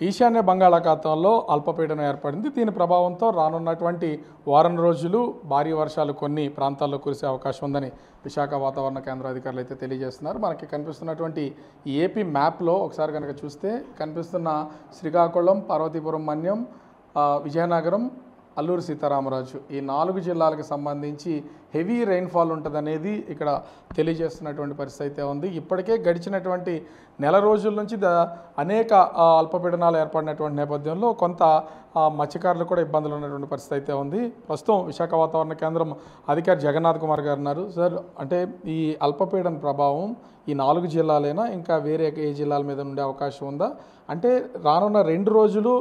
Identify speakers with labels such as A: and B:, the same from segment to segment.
A: ఈశాన్య బంగాళాఖాతంలో అల్పపీడనం ఏర్పడింది. దీని ప్రభావంతో రానున్నటువంటి వారం రోజులు భారీ వర్షాలు కొన్ని ప్రాంతాల్లో కురిసే అవకాశం ఉందని విశాఖ వాతావరణ కేంద్ర అధికారులు అయితే తెలియజేస్తున్నారు. మనకి కనిపిస్తున్నటువంటి ఈ ఏపీ మ్యాప్లో ఒకసారి కనుక చూస్తే కనిపిస్తున్న శ్రీకాకుళం, పార్వతీపురం మన్యం, విజయనగరం, అల్లూరు సీతారామరాజు ఈ 4 జిల్లాలకు సంబంధించి హెవీ రెయిన్ఫాల్ ఉంటుందనేది ఇక్కడ తెలియజేస్తున్నటువంటి పరిస్థితి అయితే ఉంది. ఇప్పటికే గడిచినటువంటి నెల రోజుల నుంచి అనేక అల్పపీడనాలు ఏర్పడినటువంటి నేపథ్యంలో కొంత మత్స్యకారులు కూడా ఇబ్బందులు ఉన్నటువంటి పరిస్థితి అయితే ఉంది. ప్రస్తుతం విశాఖ వాతావరణ కేంద్రం అధికారి జగన్నాథ్ కుమార్ గారు ఉన్నారు. సార్, అంటే ఈ అల్పపీడన ప్రభావం ఈ 4 జిల్లాలైనా ఇంకా వేరే ఏ జిల్లాల మీద ఉండే అవకాశం ఉందా? అంటే రానున్న 2 రోజులు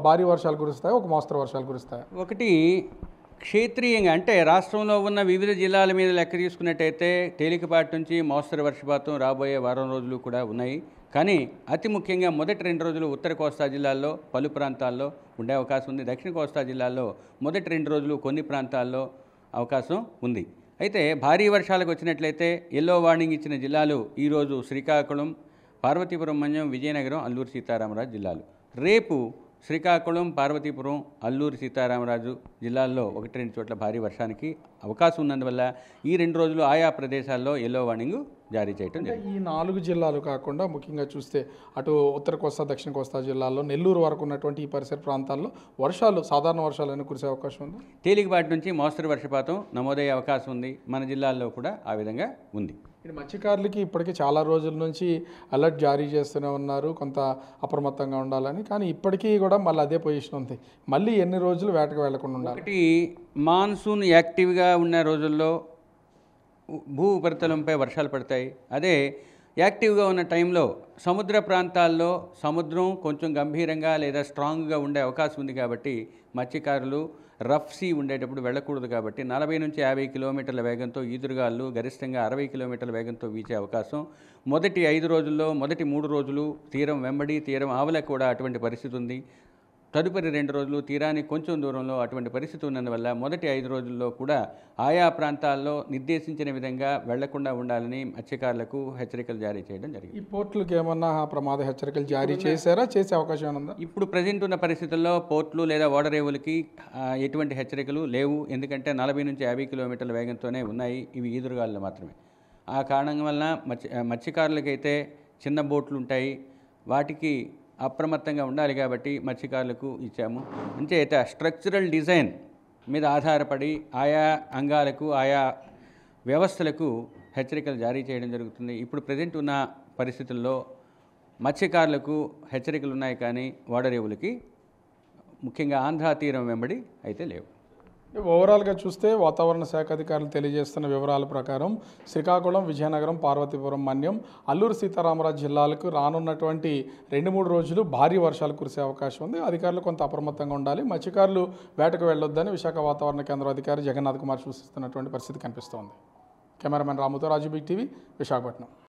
A: భారీ వర్షాలు కురుస్తాయి, ఒక మోస్తరు వర్షాలు కురుస్తాయి.
B: ఒకటి క్షేత్రీయంగా అంటే రాష్ట్రంలో ఉన్న వివిధ జిల్లాల మీద లెక్క తీసుకున్నట్టయితే తేలికపాటి నుంచి మోస్తరు వర్షపాతం రాబోయే వారం రోజులు కూడా ఉన్నాయి. కానీ అతి ముఖ్యంగా మొదటి 2 రోజులు ఉత్తర కోస్తా జిల్లాల్లో పలు ప్రాంతాల్లో ఉండే అవకాశం ఉంది. దక్షిణ కోస్తా జిల్లాల్లో మొదటి 2 రోజులు కొన్ని ప్రాంతాల్లో అవకాశం ఉంది. అయితే భారీ వర్షాలకు వచ్చినట్లయితే ఎల్లో వార్నింగ్ ఇచ్చిన జిల్లాలు ఈరోజు శ్రీకాకుళం, పార్వతీపురం మన్యం, విజయనగరం, అల్లూరు సీతారామరాజు జిల్లాలు. రేపు శ్రీకాకుళం, పార్వతీపురం, అల్లూరు సీతారామరాజు జిల్లాల్లో 1-2 చోట్ల భారీ వర్షానికి అవకాశం ఉన్నందువల్ల ఈ 2 రోజులు ఆయా ప్రదేశాల్లో ఎల్లో వార్నింగ్ జారీ చేయడం జరిగింది.
A: ఈ 4 జిల్లాలు కాకుండా ముఖ్యంగా చూస్తే అటు ఉత్తర కోస్తా, దక్షిణ కోస్తా జిల్లాల్లో నెల్లూరు వరకు ఉన్నటువంటి ఈ పరిసర ప్రాంతాల్లో వర్షాలు, సాధారణ వర్షాలను కురిసే అవకాశం ఉంది.
B: తేలికపాటి నుంచి మోస్తరు వర్షపాతం నమోదయ్యే అవకాశం ఉంది. మన జిల్లాల్లో కూడా ఆ విధంగా ఉంది.
A: మత్స్యకారులకి ఇప్పటికీ చాలా రోజుల నుంచి అలర్ట్ జారీ చేస్తూనే ఉన్నారు, కొంత అప్రమత్తంగా ఉండాలని. కానీ ఇప్పటికీ కూడా మళ్ళీ అదే పొజిషన్ ఉంది. మళ్ళీ ఎన్ని రోజులు వేటకు వెళ్లకుండా ఉండాలి?
B: ఒకటి, మాన్సూన్ యాక్టివ్గా ఉన్న రోజుల్లో భూ ఉపరితలంపై వర్షాలు పడతాయి. అదే యాక్టివ్గా ఉన్న టైంలో సముద్ర ప్రాంతాల్లో సముద్రం కొంచెం గంభీరంగా లేదా స్ట్రాంగ్గా ఉండే అవకాశం ఉంది. కాబట్టి మత్స్యకారులు రఫ్ సీ ఉండేటప్పుడు వెళ్ళకూడదు. కాబట్టి 40 నుంచి 50 కిలోమీటర్ల వేగంతో ఈదురుగాళ్ళు గరిష్టంగా 60 కిలోమీటర్ల వేగంతో వీచే అవకాశం. మొదటి 5 రోజుల్లో మొదటి 3 రోజులు తీరం వెంబడి, తీరం ఆవల కూడా అటువంటి పరిస్థితి ఉంది. తదుపరి 2 రోజులు తీరానికి కొంచెం దూరంలో అటువంటి పరిస్థితి ఉన్నందువల్ల మొదటి 5 రోజుల్లో కూడా ఆయా ప్రాంతాల్లో నిర్దేశించిన విధంగా వెళ్లకుండా ఉండాలని మత్స్యకారులకు హెచ్చరికలు జారీ చేయడం జరిగింది.
A: ఈ పోర్టులకు ఏమన్నా ప్రమాద హెచ్చరికలు జారీ చేశారా? చేసే అవకాశం ఉందా?
B: ఇప్పుడు ప్రజెంట్ ఉన్న పరిస్థితుల్లో పోర్టులు లేదా ఓడరేవులకి ఎటువంటి హెచ్చరికలు లేవు. ఎందుకంటే 40 నుంచి 50 కిలోమీటర్ల వేగంతోనే ఉన్నాయి. ఇవి ఈదురుగాళ్ళు మాత్రమే. ఆ కారణం వలన మత్స్యకారులకైతే చిన్న బోట్లు ఉంటాయి, వాటికి అప్రమత్తంగా ఉండాలి. కాబట్టి మత్స్యకారులకు ఇచ్చాము. అంచేత స్ట్రక్చరల్ డిజైన్ మీద ఆధారపడి ఆయా అంగాలకు, ఆయా వ్యవస్థలకు హెచ్చరికలు జారీ చేయడం జరుగుతుంది. ఇప్పుడు ప్రజెంట్ ఉన్న పరిస్థితుల్లో మత్స్యకారులకు హెచ్చరికలు ఉన్నాయి, కానీ ఓడరేవులకి ముఖ్యంగా ఆంధ్ర తీరం వెంబడి అయితే లేవు.
A: ఓవరాల్గా చూస్తే వాతావరణ శాఖ అధికారులు తెలియజేస్తున్న వివరాల ప్రకారం శ్రీకాకుళం, విజయనగరం, పార్వతీపురం మన్యం, అల్లూరు సీతారామరాజు జిల్లాలకు రానున్నటువంటి 2-3 రోజులు భారీ వర్షాలు కురిసే అవకాశం ఉంది. అధికారులు కొంత అప్రమత్తంగా ఉండాలి. మత్స్యకారులు వేటకు వెళ్ళొద్దని విశాఖ వాతావరణ కేంద్ర అధికారి జగన్నాథ్ కుమార్ సూచిస్తున్నటువంటి పరిస్థితి కనిపిస్తోంది. కెమెరామెన్ రాముతో రాజు, బిగ్ టీవీ, విశాఖపట్నం.